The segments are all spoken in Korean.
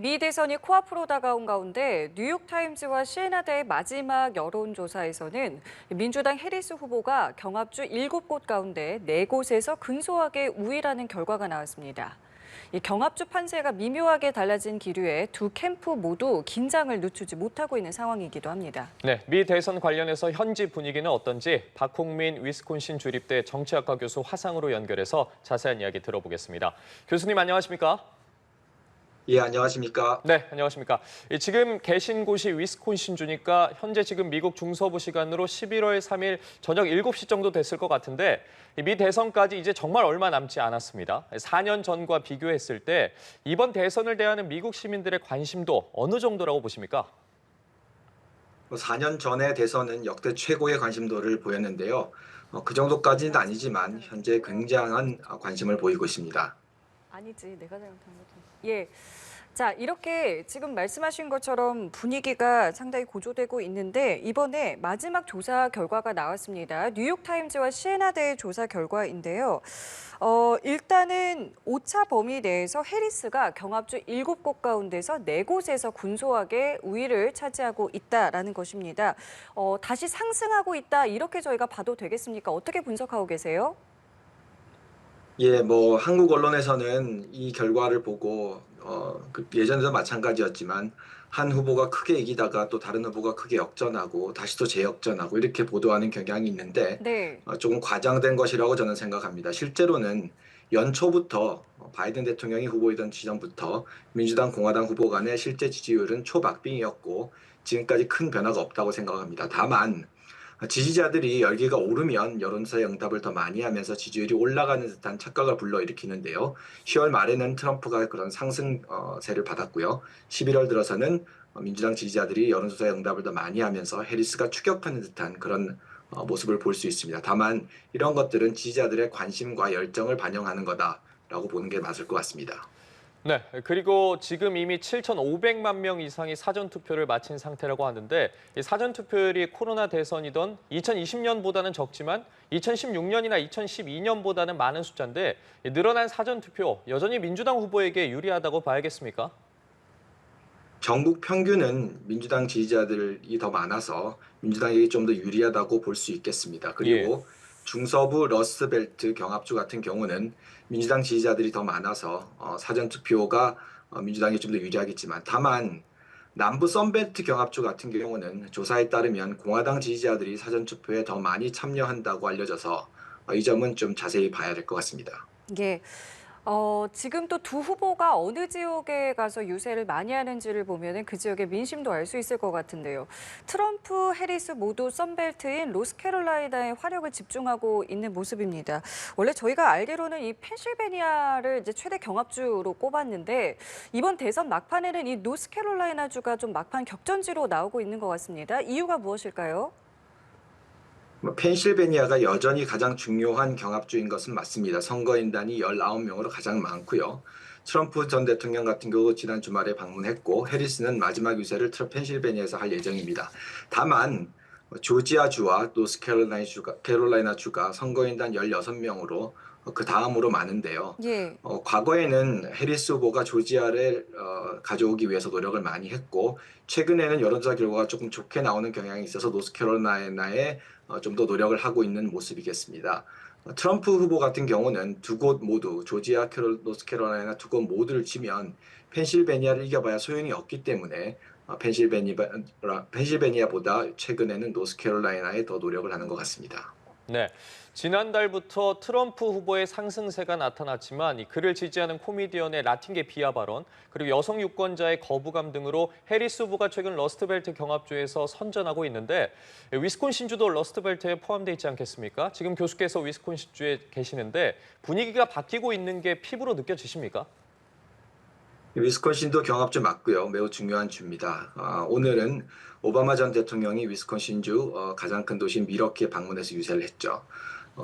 미 대선이 코앞으로 다가온 가운데 뉴욕타임즈와 시애나대의 마지막 여론조사에서는 민주당 해리스 후보가 경합주 7곳 가운데 4곳에서 근소하게 우위라는 결과가 나왔습니다. 이 경합주 판세가 미묘하게 달라진 기류에 두 캠프 모두 긴장을 늦추지 못하고 있는 상황이기도 합니다. 네, 미 대선 관련해서 현지 분위기는 어떤지 박홍민 위스콘신 주립대 정치학과 교수 화상으로 연결해서 자세한 이야기 들어보겠습니다. 교수님 안녕하십니까? 예, 안녕하십니까? 네, 안녕하십니까? 지금 계신 곳이 위스콘신주니까 현재 지금 미국 중서부 시간으로 11월 3일 저녁 7시 정도 됐을 것 같은데 미 대선까지 이제 정말 얼마 남지 않았습니다. 4년 전과 비교했을 때 이번 대선을 대하는 미국 시민들의 관심도 어느 정도라고 보십니까? 4년 전의 대선은 역대 최고의 관심도를 보였는데요. 그 정도까지는 아니지만 현재 굉장한 관심을 보이고 있습니다. 아니지, 내가 잘못한 거지. 예. 자, 이렇게 지금 말씀하신 것처럼 분위기가 상당히 고조되고 있는데 이번에 마지막 조사 결과가 나왔습니다. 뉴욕타임즈와 시애나대의 조사 결과인데요. 일단은 오차 범위 내에서 해리스가 경합주 7곳 가운데서 4곳에서 근소하게 우위를 차지하고 있다라는 것입니다. 다시 상승하고 있다 이렇게 저희가 봐도 되겠습니까? 어떻게 분석하고 계세요? 예, 한국 언론에서는 이 결과를 보고 예전에도 마찬가지였지만 한 후보가 크게 이기다가 또 다른 후보가 크게 역전하고 다시 또 재역전하고 이렇게 보도하는 경향이 있는데 네. 조금 과장된 것이라고 저는 생각합니다. 실제로는 연초부터 바이든 대통령이 후보이던 시점부터 민주당, 공화당 후보 간의 실제 지지율은 초박빙이었고 지금까지 큰 변화가 없다고 생각합니다. 다만 지지자들이 열기가 오르면 여론조사의 응답을 더 많이 하면서 지지율이 올라가는 듯한 착각을 불러일으키는데요. 10월 말에는 트럼프가 그런 상승세를 받았고요. 11월 들어서는 민주당 지지자들이 여론조사의 응답을 더 많이 하면서 해리스가 추격하는 듯한 그런 모습을 볼 수 있습니다. 다만 이런 것들은 지지자들의 관심과 열정을 반영하는 거다라고 보는 게 맞을 것 같습니다. 네, 그리고 지금 이미 7,500만 명 이상이 사전투표를 마친 상태라고 하는데 이 사전투표율이 코로나 대선이던 2020년보다는 적지만 2016년이나 2012년보다는 많은 숫자인데 늘어난 사전투표 여전히 민주당 후보에게 유리하다고 봐야겠습니까? 전국 평균은 민주당 지지자들이 더 많아서 민주당에게 좀 더 유리하다고 볼 수 있겠습니다. 예. 그리고 중서부 러스트벨트 경합주 같은 경우는 민주당 지지자들이 더 많아서 사전투표가 민주당이 좀 더 유리하겠지만 다만 남부 선벨트 경합주 같은 경우는 조사에 따르면 공화당 지지자들이 사전투표에 더 많이 참여한다고 알려져서 이 점은 좀 자세히 봐야 될 것 같습니다. 예. 지금 또 두 후보가 어느 지역에 가서 유세를 많이 하는지를 보면은 그 지역의 민심도 알 수 있을 것 같은데요. 트럼프, 해리스 모두 선벨트인 로스캐롤라이나에 화력을 집중하고 있는 모습입니다. 원래 저희가 알기로는 이 펜실베니아를 이제 최대 경합주로 꼽았는데 이번 대선 막판에는 이 노스캐롤라이나주가 좀 막판 격전지로 나오고 있는 것 같습니다. 이유가 무엇일까요? 펜실베니아가 여전히 가장 중요한 경합주인 것은 맞습니다. 선거인단이 19명으로 가장 많고요. 트럼프 전 대통령 같은 경우 지난 주말에 방문했고 해리스는 마지막 유세를 펜실베니아에서 할 예정입니다. 다만 조지아주와 노스캐롤라이나주가 선거인단 16명으로 그 다음으로 많은데요. 예. 과거에는 해리스 후보가 조지아를 가져오기 위해서 노력을 많이 했고 최근에는 여론조사 결과가 조금 좋게 나오는 경향이 있어서 노스캐롤라이나에 좀 더 노력을 하고 있는 모습이겠습니다. 트럼프 후보 같은 경우는 두 곳 모두 조지아, 노스캐롤라이나 두 곳 모두를 지면 펜실베니아를 이겨봐야 소용이 없기 때문에 펜실베니아보다 최근에는 노스캐롤라이나에 더 노력을 하는 것 같습니다. 네, 지난달부터 트럼프 후보의 상승세가 나타났지만 그를 지지하는 코미디언의 라틴계 비하 발언, 그리고 여성 유권자의 거부감 등으로 해리스 후보가 최근 러스트벨트 경합주에서 선전하고 있는데 위스콘신주도 러스트벨트에 포함되어 있지 않겠습니까? 지금 교수께서 위스콘신주에 계시는데 분위기가 바뀌고 있는 게 피부로 느껴지십니까? 위스콘신도 경합주 맞고요. 매우 중요한 주입니다. 오늘은 오바마 전 대통령이 위스콘신주 가장 큰 도시 밀워키에 방문해서 유세를 했죠.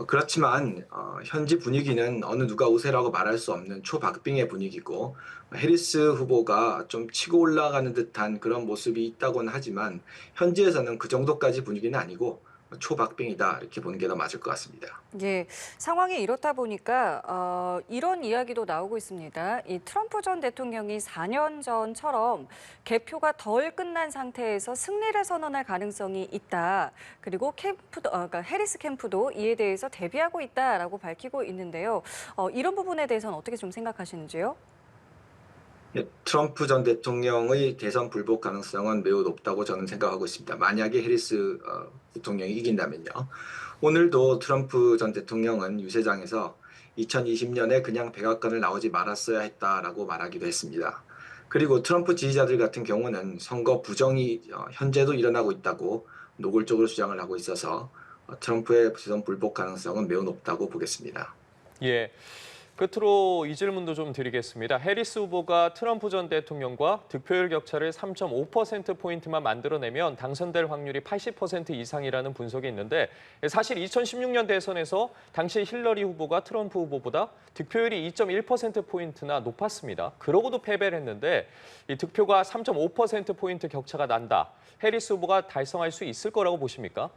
그렇지만 현지 분위기는 어느 누가 우세라고 말할 수 없는 초박빙의 분위기고 해리스 후보가 좀 치고 올라가는 듯한 그런 모습이 있다고는 하지만 현지에서는 그 정도까지 분위기는 아니고 초박빙이다 이렇게 보는 게 더 맞을 것 같습니다. 예, 상황이 이렇다 보니까 이런 이야기도 나오고 있습니다. 이 트럼프 전 대통령이 4년 전처럼 개표가 덜 끝난 상태에서 승리를 선언할 가능성이 있다. 그리고 그러니까 해리스 캠프도 이에 대해서 대비하고 있다라고 밝히고 있는데요. 이런 부분에 대해서는 어떻게 좀 생각하시는지요? 예, 트럼프 전 대통령의 대선 불복 가능성은 매우 높다고 저는 생각하고 있습니다. 만약에 해리스 대통령이 이긴다면요. 오늘도 트럼프 전 대통령은 유세장에서 2020년에 그냥 백악관을 나오지 말았어야 했다라고 말하기도 했습니다. 그리고 트럼프 지지자들 같은 경우는 선거 부정이 현재도 일어나고 있다고 노골적으로 주장을 하고 있어서 트럼프의 대선 불복 가능성은 매우 높다고 보겠습니다. 예. 끝으로 이 질문도 좀 드리겠습니다. 해리스 후보가 트럼프 전 대통령과 득표율 격차를 3.5%포인트만 만들어내면 당선될 확률이 80% 이상이라는 분석이 있는데 사실 2016년 대선에서 당시 힐러리 후보가 트럼프 후보보다 득표율이 2.1%포인트나 높았습니다. 그러고도 패배를 했는데 이 득표가 3.5%포인트 격차가 난다. 해리스 후보가 달성할 수 있을 거라고 보십니까?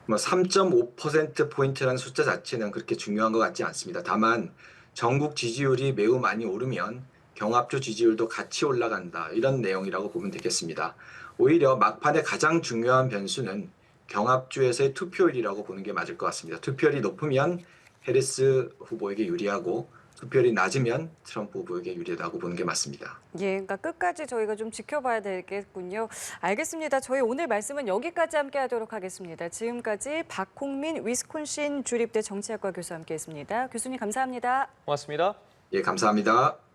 3.5%포인트라는 숫자 자체는 그렇게 중요한 것 같지 않습니다. 다만 전국 지지율이 매우 많이 오르면 경합주 지지율도 같이 올라간다. 이런 내용이라고 보면 되겠습니다. 오히려 막판에 가장 중요한 변수는 경합주에서의 투표율이라고 보는 게 맞을 것 같습니다. 투표율이 높으면 해리스 후보에게 유리하고 투표율이 낮으면 트럼프 후보에게 유리하다고 보는 게 맞습니다. 예, 그러니까 끝까지 저희가 좀 지켜봐야 되겠군요. 알겠습니다. 저희 오늘 말씀은 여기까지 함께하도록 하겠습니다. 지금까지 박홍민 위스콘신 주립대 정치학과 교수와 함께했습니다. 교수님 감사합니다. 고맙습니다. 예, 감사합니다.